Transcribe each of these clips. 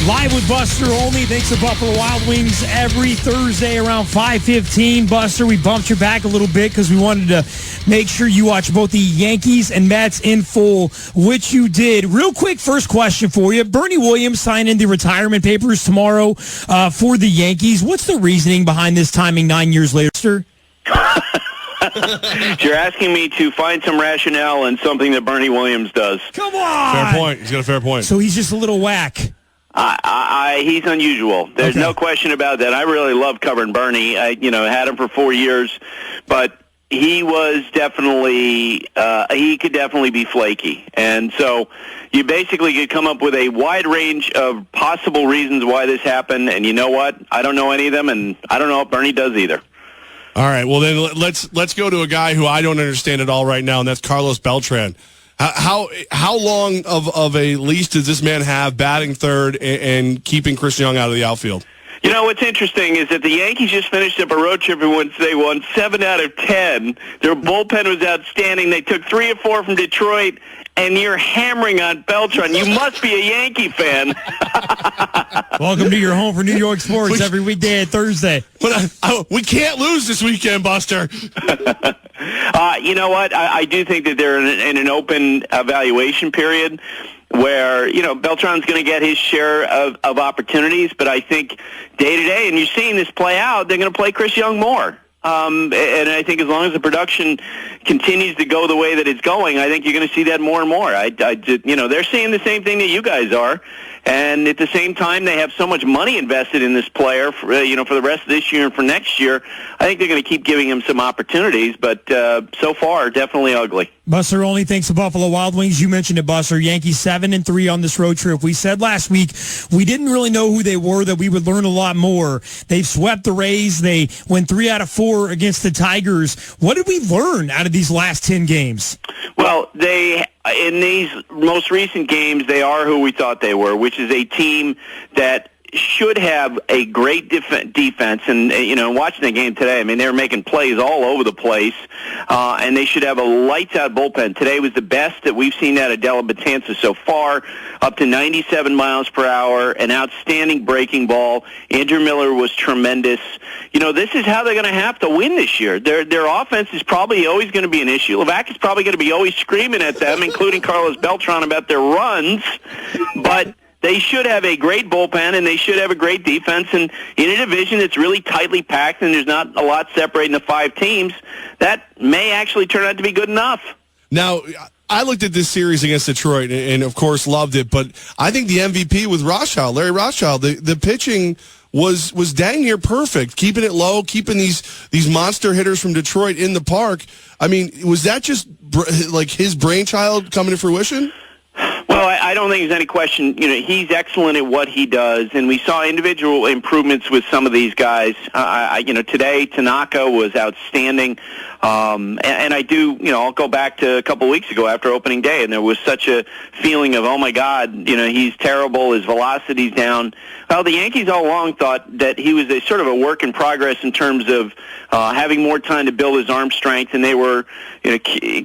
Live with Buster Olney. Thanks to Buffalo Wild Wings every Thursday around 5:15. Buster, we bumped your back a little bit because we wanted to make sure you watch both the Yankees and Mets in full, which you did. Real quick, first question for you. Bernie Williams signing the retirement papers tomorrow for the Yankees. What's the reasoning behind this timing 9 years later, sir? You're asking me to find some rationale in something that Bernie Williams does. Come on! Fair point. He's got a fair point. So he's just a little whack. He's unusual. There's no question about that. I really love covering Bernie. I had him for 4 years, but he was definitely he could definitely be flaky. And so you basically could come up with a wide range of possible reasons why this happened. And you know what? I don't know any of them, and I don't know if Bernie does either. All right. Well, then let's go to a guy who I don't understand at all right now, and that's Carlos Beltran. How long of a leash does this man have batting third and keeping Chris Young out of the outfield? You know, what's interesting is that the Yankees just finished up a road trip in which they won 7 out of 10. Their bullpen was outstanding. They took 3 or 4 from Detroit, and you're hammering on Beltran. You must be a Yankee fan. Welcome to your home for New York sports every weekday at Thursday. But we can't lose this weekend, Buster. You know what? I do think that they're in an open evaluation period where, Beltran's going to get his share of opportunities, but I think day to day, and you're seeing this play out, they're going to play Chris Young more. And I think as long as the production continues to go the way that it's going, I think you're going to see that more and more. They're seeing the same thing that you guys are. And at the same time, they have so much money invested in this player for the rest of this year and for next year. I think they're going to keep giving him some opportunities, but so far, definitely ugly. Buster Olney, thanks to Buffalo Wild Wings. You mentioned it, Buster. Yankees 7-3 on this road trip. We said last week we didn't really know who they were, that we would learn a lot more. They've swept the Rays. They went 3 out of 4 against the Tigers. What did we learn out of these last 10 games? Well, in these most recent games, they are who we thought they were, which is a team that should have a great defense. And, watching the game today, they were making plays all over the place, and they should have a lights-out bullpen. Today was the best that we've seen out of Della Betances so far, up to 97 miles per hour, an outstanding breaking ball. Andrew Miller was tremendous. This is how they're going to have to win this year. Their offense is probably always going to be an issue. Levack is probably going to be always screaming at them, including Carlos Beltran, about their runs, but they should have a great bullpen, and they should have a great defense. And in a division that's really tightly packed and there's not a lot separating the 5 teams, that may actually turn out to be good enough. Now, I looked at this series against Detroit and of course, loved it. But I think the MVP was Rothschild, Larry Rothschild. The pitching was dang near perfect, keeping it low, keeping these monster hitters from Detroit in the park. Was that just like his brainchild coming to fruition? Well, I don't think there's any question. He's excellent at what he does, and we saw individual improvements with some of these guys. Today Tanaka was outstanding, and I do. I'll go back to a couple of weeks ago after opening day, and there was such a feeling of, oh my God, he's terrible. His velocity's down. Well, the Yankees all along thought that he was a sort of a work in progress in terms of having more time to build his arm strength, and they were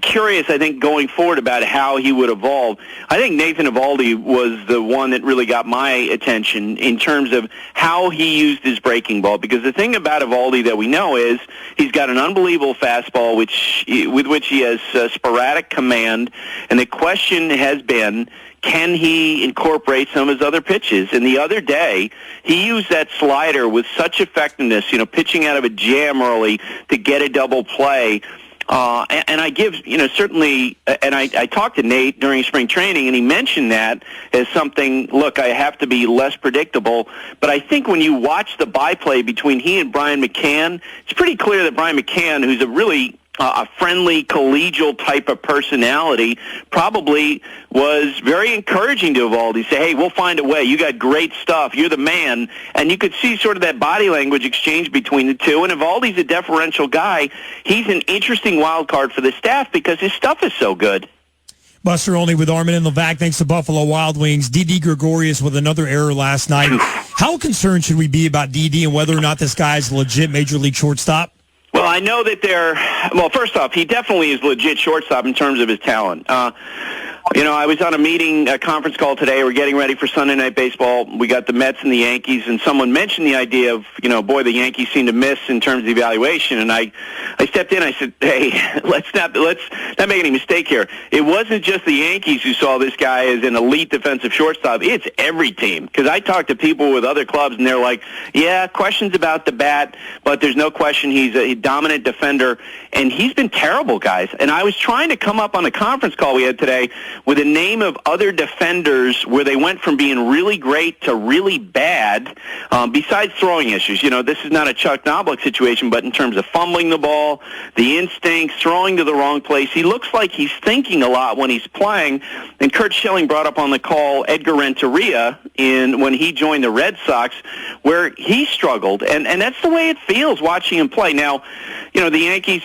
curious, I think, going forward about how he would evolve. I think Nathan Eovaldi was the one that really got my attention in terms of how he used his breaking ball, because the thing about Eovaldi that we know is he's got an unbelievable fastball with which he has sporadic command, and the question has been, can he incorporate some of his other pitches? And the other day, he used that slider with such effectiveness, pitching out of a jam early to get a double play. And I give, certainly, and I talked to Nate during spring training, and he mentioned that as something, look, I have to be less predictable. But I think when you watch the byplay between he and Brian McCann, it's pretty clear that Brian McCann, who's a really a friendly, collegial type of personality, probably was very encouraging to Eovaldi. Say, hey, we'll find a way. You got great stuff. You're the man. And you could see sort of that body language exchange between the two. And Eovaldi's a deferential guy. He's an interesting wild card for the staff because his stuff is so good. Buster Olney with Armen Levack. Thanks to Buffalo Wild Wings. Didi Gregorius with another error last night. How concerned should we be about Didi and whether or not this guy's a legit major league shortstop? Well, I know that first off, he definitely is legit shortstop in terms of his talent. I was on a conference call today. We're getting ready for Sunday Night Baseball. We got the Mets and the Yankees, and someone mentioned the idea of, boy, the Yankees seem to miss in terms of evaluation. And I stepped in. I said, hey, let's not make any mistake here. It wasn't just the Yankees who saw this guy as an elite defensive shortstop. It's every team. Because I talked to people with other clubs, and they're like, yeah, questions about the bat, but there's no question he's a dominant defender. And he's been terrible, guys. And I was trying to come up on the conference call we had today with a name of other defenders where they went from being really great to really bad, besides throwing issues. This is not a Chuck Knobloch situation, but in terms of fumbling the ball, the instincts, throwing to the wrong place, he looks like he's thinking a lot when he's playing. And Kurt Schilling brought up on the call Edgar Renteria when he joined the Red Sox, where he struggled. And that's the way it feels watching him play. Now, the Yankees,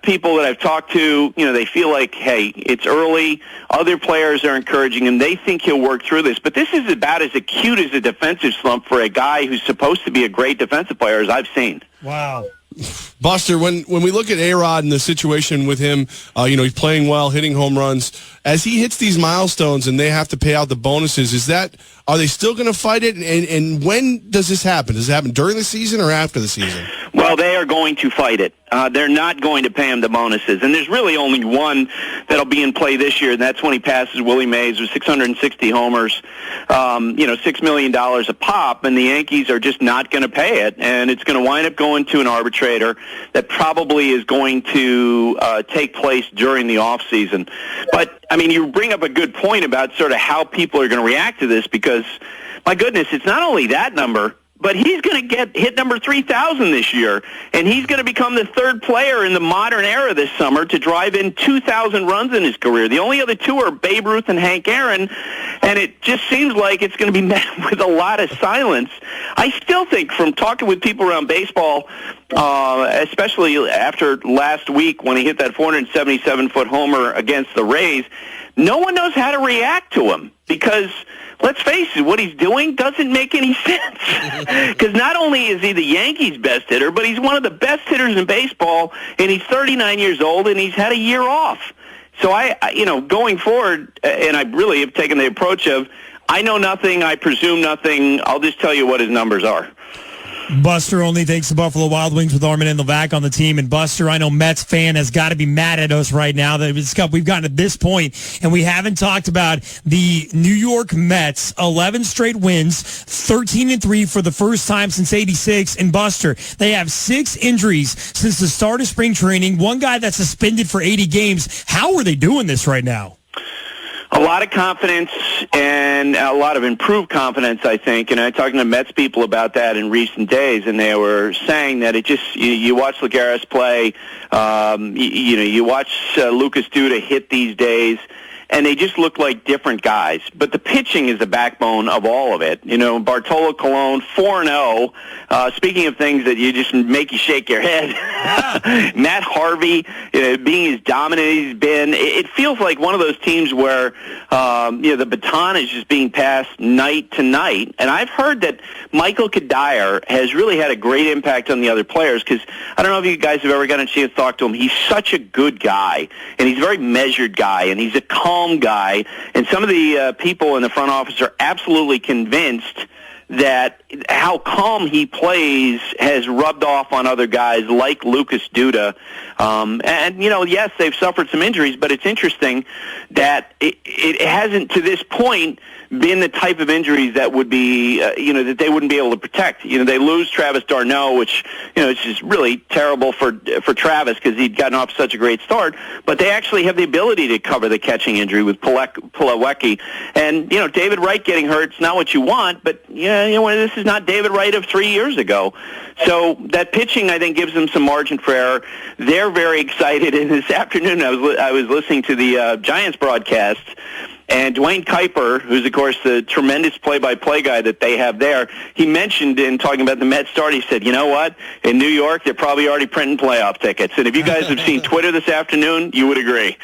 people that I've talked to, they feel like, hey, it's early. Other players are encouraging him. They think he'll work through this. But this is about as acute as a defensive slump for a guy who's supposed to be a great defensive player as I've seen. Wow. Buster, when we look at A-Rod and the situation with him, he's playing well, hitting home runs. As he hits these milestones and they have to pay out the bonuses, are they still going to fight it? And when does this happen? Does it happen during the season or after the season? Well, they are going to fight it. They're not going to pay him the bonuses. And there's really only one that'll be in play this year, and that's when he passes Willie Mays with 660 homers, $6 million a pop, and the Yankees are just not going to pay it. And it's going to wind up going to an arbitrator that probably is going to take place during the offseason. But, you bring up a good point about sort of how people are going to react to this because, my goodness, it's not only that number, but he's going to get hit number 3,000 this year, and he's going to become the third player in the modern era this summer to drive in 2,000 runs in his career. The only other two are Babe Ruth and Hank Aaron, and it just seems like it's going to be met with a lot of silence. I still think from talking with people around baseball, especially after last week when he hit that 477-foot homer against the Rays, no one knows how to react to him because, let's face it, what he's doing doesn't make any sense. Because not only is he the Yankees' best hitter, but he's one of the best hitters in baseball, and he's 39 years old, and he's had a year off. So going forward, and I really have taken the approach of, I know nothing, I presume nothing, I'll just tell you what his numbers are. Buster Olney thanks the Buffalo Wild Wings with Armen Levack on the team. And Buster, I know Mets fan has got to be mad at us right now that we've gotten to this point and we haven't talked about the New York Mets. 11 straight wins, 13-3 for the first time since '86. And Buster, they have 6 injuries since the start of spring training. One guy that's suspended for 80 games. How are they doing this right now? A lot of confidence and a lot of improved confidence, I think. And I was talking to Mets people about that in recent days, and they were saying that it just, you watch Lagares play, you watch Lucas Duda hit these days, and they just look like different guys. But the pitching is the backbone of all of it. Bartolo Colon, 4-0. Speaking of things that you just make you shake your head, Matt Harvey, being as dominant as he's been, it feels like one of those teams where the baton is just being passed night to night. And I've heard that Michael Kadire has really had a great impact on the other players because I don't know if you guys have ever gotten a chance to talk to him. He's such a good guy, and he's a very measured guy, and he's a calm guy, and some of the people in the front office are absolutely convinced that how calm he plays has rubbed off on other guys like Lucas Duda. Yes, they've suffered some injuries, but it's interesting that it hasn't to this point been the type of injuries that would be, that they wouldn't be able to protect. They lose Travis d'Arnaud, which, it's just really terrible for Travis because he'd gotten off such a great start. But they actually have the ability to cover the catching injury with Plawecki. And, David Wright getting hurt, it's not what you want, but, this is not David Wright of 3 years ago. So that pitching, I think, gives them some margin for error. They're very excited. And this afternoon, I was listening to the Giants broadcast, and Dwayne Kuiper, who's, of course, the tremendous play-by-play guy that they have there, he mentioned in talking about the Mets start, he said, you know what? In New York, they're probably already printing playoff tickets. And if you guys have seen Twitter this afternoon, you would agree.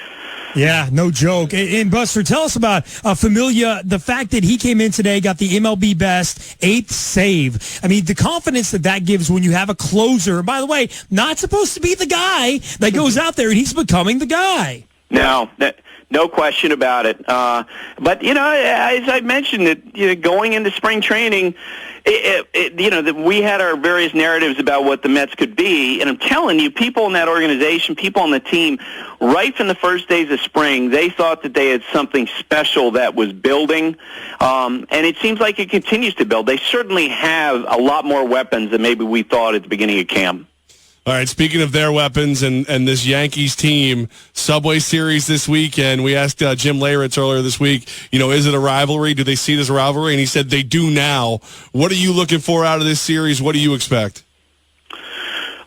Yeah, no joke. And Buster, tell us about Familia, the fact that he came in today, got the MLB best 8th save. I mean, the confidence that gives when you have a closer, by the way, not supposed to be the guy that goes out there and he's becoming the guy. No, No question about it. But, as I mentioned, going into spring training, we had our various narratives about what the Mets could be. And I'm telling you, people in that organization, people on the team, right from the first days of spring, they thought that they had something special that was building. And it seems like it continues to build. They certainly have a lot more weapons than maybe we thought at the beginning of camp. All right, speaking of their weapons and this Yankees team, Subway Series this weekend, we asked Jim Leyritz earlier this week, is it a rivalry? Do they see it as a rivalry? And he said they do now. What are you looking for out of this series? What do you expect?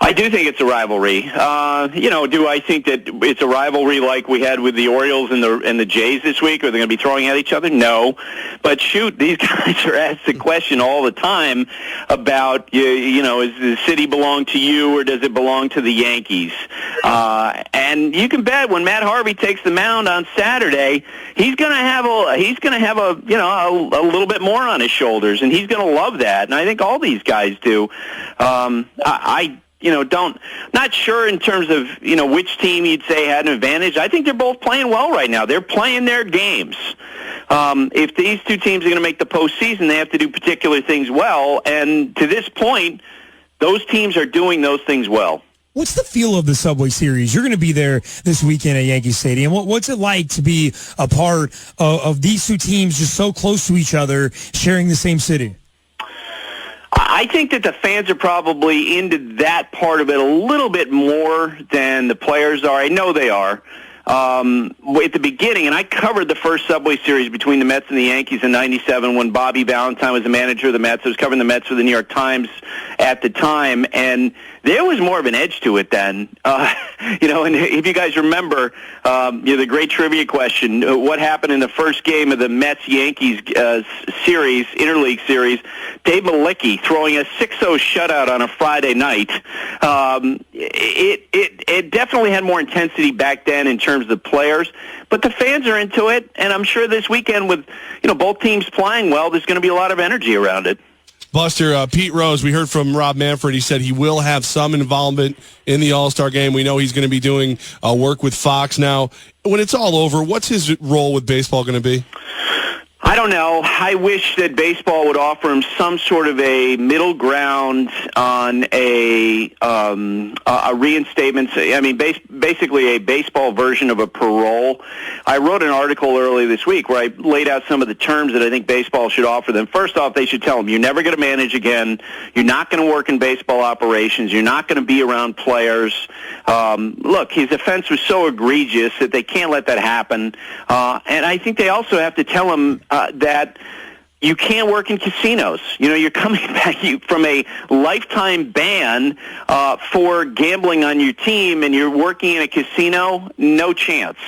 I do think it's a rivalry. Do I think that it's a rivalry like we had with the Orioles and the Jays this week? Are they going to be throwing at each other? No. But shoot, these guys are asked the question all the time about, does the city belong to you or does it belong to the Yankees? And you can bet when Matt Harvey takes the mound on Saturday, he's going to have a little bit more on his shoulders, and he's going to love that. And I think all these guys do. Not sure in terms of, which team you'd say had an advantage. I think they're both playing well right now. They're playing their games. If these two teams are going to make the postseason, they have to do particular things well. And to this point, those teams are doing those things well. What's the feel of the Subway Series? You're going to be there this weekend at Yankee Stadium. What's it like to be a part of these two teams just so close to each other, sharing the same city? I think that the fans are probably into that part of it a little bit more than the players are. I know they are. At the beginning, and I covered the first Subway Series between the Mets and the Yankees in '97 when Bobby Valentine was the manager of the Mets. I was covering the Mets for the New York Times at the time, and there was more of an edge to it then. And if you guys remember, the great trivia question, what happened in the first game of the Mets-Yankees series, interleague series, Dave Malicki throwing a 6-0 shutout on a Friday night. It definitely had more intensity back then in terms of the players, but the fans are into it, and I'm sure this weekend with both teams playing well, there's going to be a lot of energy around it. Buster, Pete Rose, we heard from Rob Manfred. He said he will have some involvement in the All-Star game. We know he's going to be doing work with Fox now. When it's all over, what's his role with baseball going to be? I don't know. I wish that baseball would offer him some sort of a middle ground on a reinstatement. I mean, basically a baseball version of a parole. I wrote an article earlier this week where I laid out some of the terms that I think baseball should offer them. First off, they should tell him, you're never going to manage again. You're not going to work in baseball operations. You're not going to be around players. Look, his offense was so egregious that they can't let that happen. And I think they also have to tell him that you can't work in casinos. You're coming back from a lifetime ban for gambling on your team, and you're working in a casino, no chance.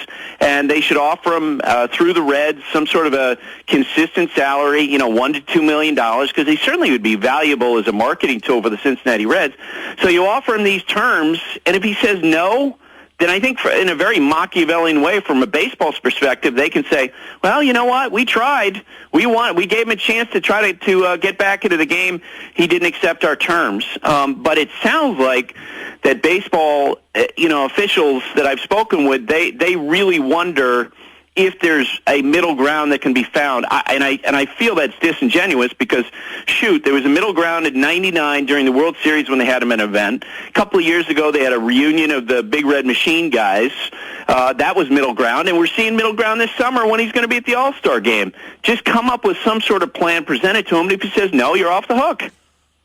And they should offer him through the Reds some sort of a consistent salary, $1 to $2 million, because he certainly would be valuable as a marketing tool for the Cincinnati Reds. So you offer him these terms, and if he says no, then I think in a very Machiavellian way from a baseball's perspective, they can say, well, you know what? We tried. We gave him a chance to try to get back into the game. He didn't accept our terms. But it sounds like that baseball, officials that I've spoken with, they really wonder if there's a middle ground that can be found. I feel that's disingenuous because, shoot, there was a middle ground in '99 during the World Series when they had him at an event. A couple of years ago, they had a reunion of the Big Red Machine guys. That was middle ground, and we're seeing middle ground this summer when he's going to be at the All-Star game. Just come up with some sort of plan, present it to him, and if he says no, you're off the hook.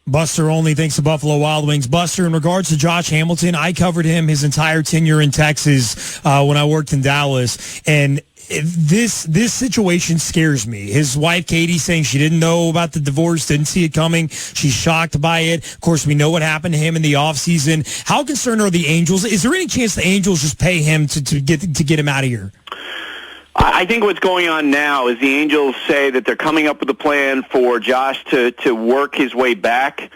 Buster Olney, thanks to Buffalo Wild Wings. Buster, in regards to Josh Hamilton, I covered him his entire tenure in Texas when I worked in Dallas, and this situation scares me. His wife, Katie, saying she didn't know about the divorce, didn't see it coming. She's shocked by it. Of course, we know what happened to him in the offseason. How concerned are the Angels? Is there any chance the Angels just pay him to get him out of here? I think what's going on now is the Angels say that they're coming up with a plan for Josh to work his way back.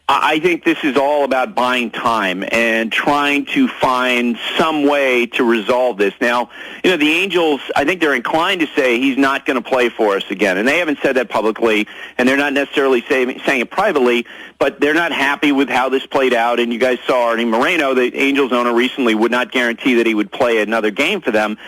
I think this is all about buying time and trying to find some way to resolve this. Now, the Angels, I think they're inclined to say he's not going to play for us again. And they haven't said that publicly, and they're not necessarily saying it privately, but they're not happy with how this played out. And you guys saw Arnie Moreno, the Angels owner, recently would not guarantee that he would play another game for them.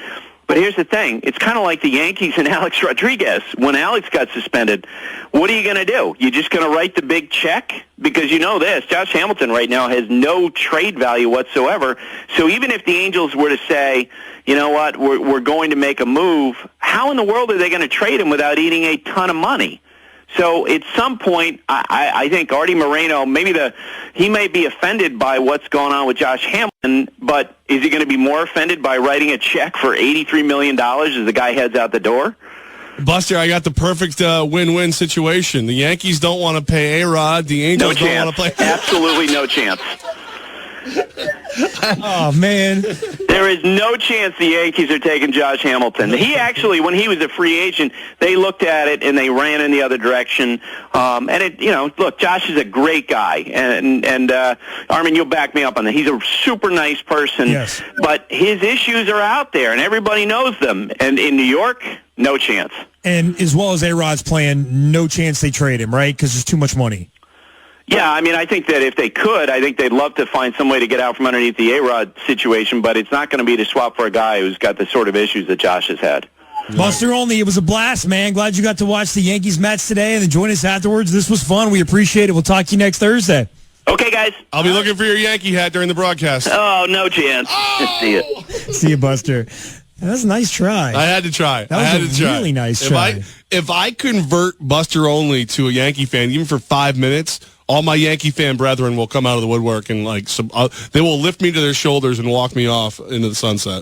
But here's the thing. It's kind of like the Yankees and Alex Rodriguez. When Alex got suspended, what are you going to do? You just going to write the big check? Because you know this, Josh Hamilton right now has no trade value whatsoever. So even if the Angels were to say, you know what, we're going to make a move, how in the world are they going to trade him without eating a ton of money? So at some point, I think Artie Moreno, he may be offended by what's going on with Josh Hamilton, but is he going to be more offended by writing a check for $83 million as the guy heads out the door? Buster, I got the perfect win-win situation. The Yankees don't want to pay A-Rod. The Angels don't want to play. Absolutely no chance. Oh, man. There is no chance the Yankees are taking Josh Hamilton. He actually, when he was a free agent, they looked at it and they ran in the other direction. Look, Josh is a great guy, and Armen, you'll back me up on that. He's a super nice person, yes. But his issues are out there, and everybody knows them. And in New York, no chance. And as well as A-Rod's playing, no chance they trade him, right? Because there's too much money. Yeah, I mean, I think that if they could, I think they'd love to find some way to get out from underneath the A-Rod situation, but it's not going to be to swap for a guy who's got the sort of issues that Josh has had. Buster Olney, it was a blast, man. Glad you got to watch the Yankees-Mets today and then join us afterwards. This was fun. We appreciate it. We'll talk to you next Thursday. Okay, guys. I'll be looking for your Yankee hat during the broadcast. Oh, no chance. Oh! See you. See you, Buster. That's a nice try. I had to try. That was a really nice try. If I convert Buster Olney to a Yankee fan, even for 5 minutes, all my Yankee fan brethren will come out of the woodwork and they will lift me to their shoulders and walk me off into the sunset.